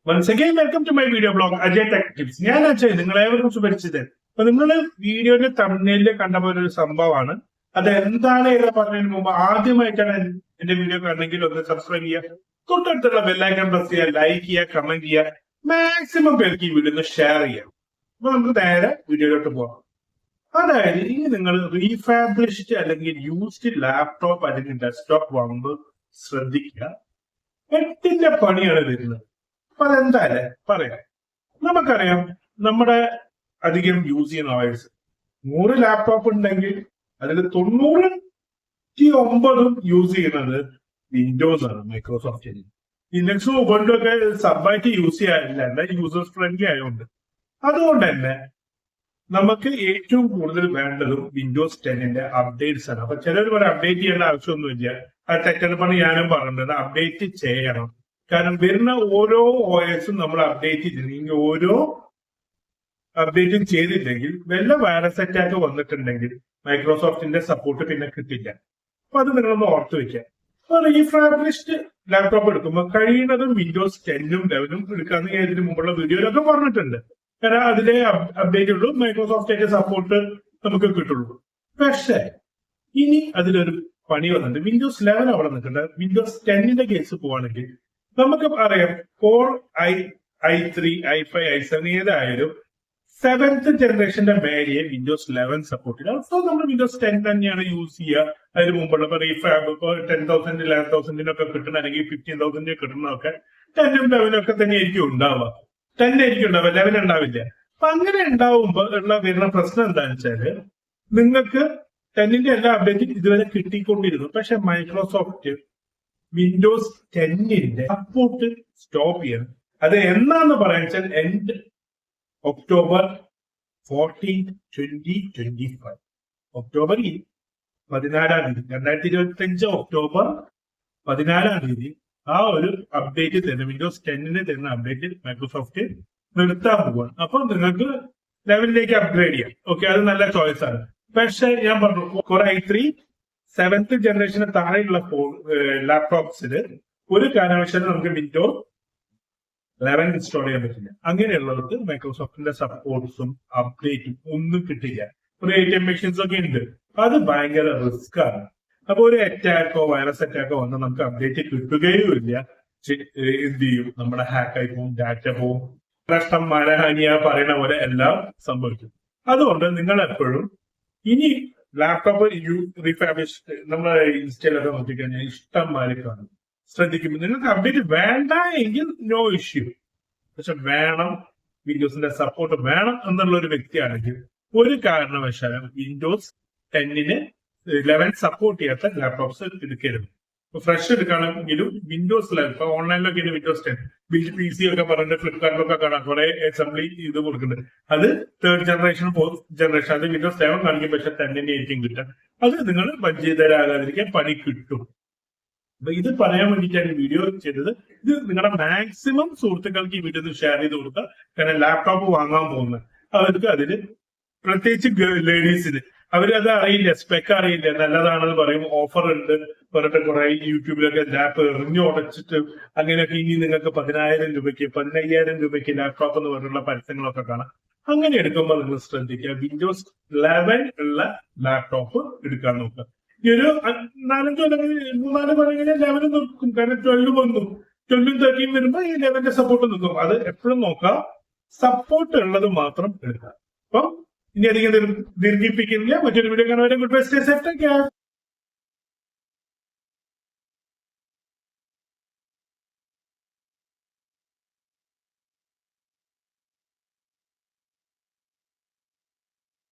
Once again, welcome to my video blog, Ajay Tech Tips. ഞാൻ അജയ്, നിങ്ങളേവർക്കും സുപരിചിതൻ. അപ്പൊ നിങ്ങൾ വീഡിയോയുടെ തമ്മിലിൽ കണ്ട പോലെ ഒരു സംഭവമാണ്. അത് എന്താണ് എന്ന് പറഞ്ഞതിന് മുമ്പ് ആദ്യമായിട്ടാണ് എന്റെ വീഡിയോ കാണണമെങ്കിൽ ഒന്ന് സബ്സ്ക്രൈബ് ചെയ്യുക, തൊട്ടടുത്തുള്ള ബെല്ലൈക്കൺ പ്രസ് ചെയ്യുക, ലൈക്ക് ചെയ്യുക, കമന്റ് ചെയ്യുക, മാക്സിമം പേർക്ക് ഈ വീഡിയോ ഒന്ന് ഷെയർ ചെയ്യാം. അപ്പൊ നമുക്ക് നേരെ വീഡിയോയിലോട്ട് പോകാം. അതായത് ഇനി നിങ്ങൾ റീഫാബ്രിഷ്ഡ് അല്ലെങ്കിൽ യൂസ്ഡ് ലാപ്ടോപ്പ് അല്ലെങ്കിൽ ഡെസ്ക്ടോപ്പ് വാങ്ങുമ്പോൾ ശ്രദ്ധിക്കുക, 8ന്റെ പണിയാണ് വരുന്നത്. അപ്പൊ അതെന്തായാലും പറയാം. നമുക്കറിയാം, നമ്മുടെ അധികം യൂസ് ചെയ്യുന്ന OS 100 ലാപ്ടോപ്പ് ഉണ്ടെങ്കിൽ അതിൽ 99 യൂസ് ചെയ്യുന്നത് വിൻഡോസ് ആണ്, മൈക്രോസോഫ്റ്റ്. ലിനക്സും ഉബുണ്ടു ഒക്കെ സബായിട്ട് യൂസ് ചെയ്യാറില്ല, എന്താ യൂസേഴ്സ് ഫ്രണ്ട്ലി ആയതുകൊണ്ട്. അതുകൊണ്ട് തന്നെ നമുക്ക് ഏറ്റവും കൂടുതൽ വേണ്ടതും വിൻഡോസ് 10ന്റെ അപ്ഡേറ്റ്സ് ആണ്. അപ്പൊ ചിലർ പറയും അപ്ഡേറ്റ് ചെയ്യേണ്ട ആവശ്യമൊന്നുമില്ല, ആ തെറ്റെടുപ്പാണ് ഞാനും പറഞ്ഞത്, അപ്ഡേറ്റ് ചെയ്യണം. കാരണം വരുന്ന ഓരോ OSും നമ്മൾ അപ്ഡേറ്റ് ചെയ്തില്ലെങ്കിൽ, ഓരോ അപ്ഡേറ്റും ചെയ്തില്ലെങ്കിൽ വല്ല വൈറസ് അറ്റാക്ക് വന്നിട്ടുണ്ടെങ്കിൽ മൈക്രോസോഫ്റ്റിന്റെ സപ്പോർട്ട് പിന്നെ കിട്ടില്ല. അപ്പൊ അത് നിങ്ങളൊന്ന് ഓർത്ത് വെക്കുക. അപ്പൊ റീഫാബ്രിഷ്ഡ് ലാപ്ടോപ്പ് എടുക്കുമ്പോൾ കഴിയുന്നതും വിൻഡോസ് 10ഉം 11ഉം എടുക്കാന്ന് ഞാൻ ഇതിന് മുമ്പുള്ള വീഡിയോയിലൊക്കെ പറഞ്ഞിട്ടുണ്ട്. കാരണം അതിലെ അപ്ഡേറ്റ് ഉള്ളൂ, മൈക്രോസോഫ്റ്റിന്റെ സപ്പോർട്ട് നമുക്ക് കിട്ടുള്ളൂ. പക്ഷേ ഇനി അതിലൊരു പണി വന്നിട്ടുണ്ട്. വിൻഡോസ് 11 അവിടെ നിൽക്കണ്ട, വിൻഡോസ് 10ന്റെ കേസ് പോവാണെങ്കിൽ നമുക്ക് അറിയാം, കോർ i3, i5, i7 ഏതായാലും 7th ജനറേഷന്റെ മേലെയെ വിൻഡോസ് 11 സപ്പോർട്ട് ചെയ്യുക. സോ നമ്മൾ വിൻഡോസ് 10 തന്നെയാണ് യൂസ് ചെയ്യുക. അതിന് മുമ്പുള്ള റീഫാബ് ഇപ്പോൾ 10,000 11,000 കിട്ടുന്ന അല്ലെങ്കിൽ 15,000 കിട്ടുന്നതൊക്കെ 10ഉം 11ഉം ഒക്കെ തന്നെ ആയിരിക്കും ഉണ്ടാവുക. 10 ആയിരിക്കും ഉണ്ടാവുക, 11 ഉണ്ടാവില്ല. അപ്പൊ അങ്ങനെ ഉണ്ടാവുമ്പോ വരുന്ന പ്രശ്നം എന്താണെന്ന് വെച്ചാല്, നിങ്ങൾക്ക് 10ന്റെ എല്ലാ അപ്ഡേറ്റും ഇതുവരെ കിട്ടിക്കൊണ്ടിരുന്നു. പക്ഷെ മൈക്രോസോഫ്റ്റ് വിൻഡോസ് 10ന്റെ സപ്പോർട്ട് സ്റ്റോപ്പ് ചെയ്യണം. അത് എന്നാന്ന് പറയാൻ വെച്ചാൽ എൻഡ് ഒക്ടോബർ 14, 2025. ഒക്ടോബർ 14 2025 ഒക്ടോബർ 14 ആ ഒരു അപ്ഡേറ്റ് തരുന്ന വിൻഡോസ് 10ന് തരുന്ന അപ്ഡേറ്റ് മൈക്രോസോഫ്റ്റ് നിർത്താൻ പോവാണ്. അപ്പൊ നിങ്ങൾക്ക് 11ലേക്ക് അപ്ഗ്രേഡ് ചെയ്യാം. ഓക്കെ, അത് നല്ല ചോയ്സ് ആണ്. പക്ഷെ ഞാൻ പറഞ്ഞു, കോർ i3 7th ജനറേഷന് താഴെയുള്ള ലാപ്ടോപ്സിൽ ഒരു കാരണവശാലും നമുക്ക് വിൻഡോസ് 11 ഇൻസ്റ്റാൾ ചെയ്യാൻ പറ്റില്ല. അങ്ങനെയുള്ളവർക്ക് മൈക്രോസോഫ്റ്റിന്റെ സപ്പോർട്ട്സും അപ്ഡേറ്റും ഒന്നും കിട്ടില്ല. ഒരു ATM മെഷീൻസ് ഒക്കെ ഉണ്ട്, അത് ഭയങ്കര റിസ്ക് ആണ്. അപ്പൊ ഒരു അറ്റാക്കോ വൈറസ് അറ്റാക്കോ വന്നാൽ നമുക്ക് അപ്ഡേറ്റ് കിട്ടുകയും ഇല്ല. എന്ത് ചെയ്യും, നമ്മുടെ ഹാക്കായി പോകും, ഡാറ്റ പോവും, നഷ്ടം, മാനഹാനിയ പറയുന്ന പോലെ എല്ലാം സംഭവിക്കും. അതുകൊണ്ട് നിങ്ങൾ എപ്പോഴും ഇനി ലാപ്ടോപ്പ് റീഫാബ്രിഷ്ഡ് നമ്മൾ ഇൻസ്റ്റയിലൊക്കെ നോക്കിക്കഴിഞ്ഞാൽ ഇഷ്ടംമാരെ കാണും. ശ്രദ്ധിക്കുമ്പോൾ നിങ്ങൾക്ക് അപ്ഡേറ്റ് വേണ്ട എങ്കിൽ നോ ഇഷ്യൂ. പക്ഷെ വേണം, വിൻഡോസിന്റെ സപ്പോർട്ട് വേണം എന്നുള്ള ഒരു വ്യക്തിയാണെങ്കിൽ ഒരു കാരണവശാലും വിൻഡോസ് 10ന് 11 സപ്പോർട്ട് ചെയ്യാത്ത ലാപ്ടോപ്സ് എടുക്കരുത്. ഇപ്പൊ ഫ്രഷ് എടുക്കുകയാണെങ്കിലും വിൻഡോസ് 11, ഇപ്പൊ ഓൺലൈനിലൊക്കെ വിൻഡോസ് 10 ബിൽഡ് PC ഒക്കെ പറഞ്ഞിട്ട് ഫ്ലിപ്കാർട്ടിലൊക്കെ കാണാം, കുറെ അസംബ്ലി ഇത് കൊടുക്കുന്നുണ്ട്. അത് 3rd ജനറേഷൻ 4th ജനറേഷൻ, അത് വിൻഡോസ് 11 കാണിക്കും, പക്ഷെ 10ന്റെ ആയിരിക്കും കിട്ടുക. അത് നിങ്ങൾ വഞ്ചിതരാകാതിരിക്കാൻ പണി കിട്ടും. അപ്പൊ ഇത് പറയാൻ വേണ്ടിയിട്ടാണ് വീഡിയോ ചെയ്തത്. ഇത് നിങ്ങളുടെ മാക്സിമം സുഹൃത്തുക്കൾക്ക് ഈ വീഡിയോ ഷെയർ ചെയ്ത് കൊടുക്കുക. കാരണം ലാപ്ടോപ്പ് വാങ്ങാൻ പോകുന്നത് അവർക്ക് അതിന്, പ്രത്യേകിച്ച് ലേഡീസിന്, അവരത് അറിയില്ല, സ്പെക്ക് അറിയില്ല, നല്ലതാണെന്ന് പറയും, ഓഫർ ഉണ്ട് പറഞ്ഞിട്ട് കുറെ യൂട്യൂബിലൊക്കെ ലാപ്പ് എറിഞ്ഞു ഉടച്ചിട്ട് അങ്ങനെയൊക്കെ ഇനി നിങ്ങൾക്ക് 10,000 രൂപയ്ക്ക് 15,000 രൂപയ്ക്ക് ലാപ്ടോപ്പ് എന്ന് പറഞ്ഞുള്ള പരസ്യങ്ങളൊക്കെ കാണാം. അങ്ങനെ എടുക്കുമ്പോൾ നിങ്ങൾ ശ്രദ്ധിക്കുക, വിൻഡോസ് 11 ഉള്ള ലാപ്ടോപ്പ് എടുക്കാൻ നോക്കുക. ഈ ഒരു 4-5 അല്ലെങ്കിൽ 3-4 കൊല്ലങ്ങളിൽ 11 നിൽക്കും. കാരണം 12 വന്നു, 12ഉം 13 വരുമ്പോ ഈ 11ന്റെ സപ്പോർട്ട് നിൽക്കും. അത് എപ്പോഴും നോക്കാം, സപ്പോർട്ട് ഉള്ളത് മാത്രം എടുക്കാം. അപ്പൊ ഇനി അധികം ദീർഘിപ്പിക്കുന്നില്ല. മറ്റൊരു വീഡിയോ കാണാൻ good bye, stay safe, take care.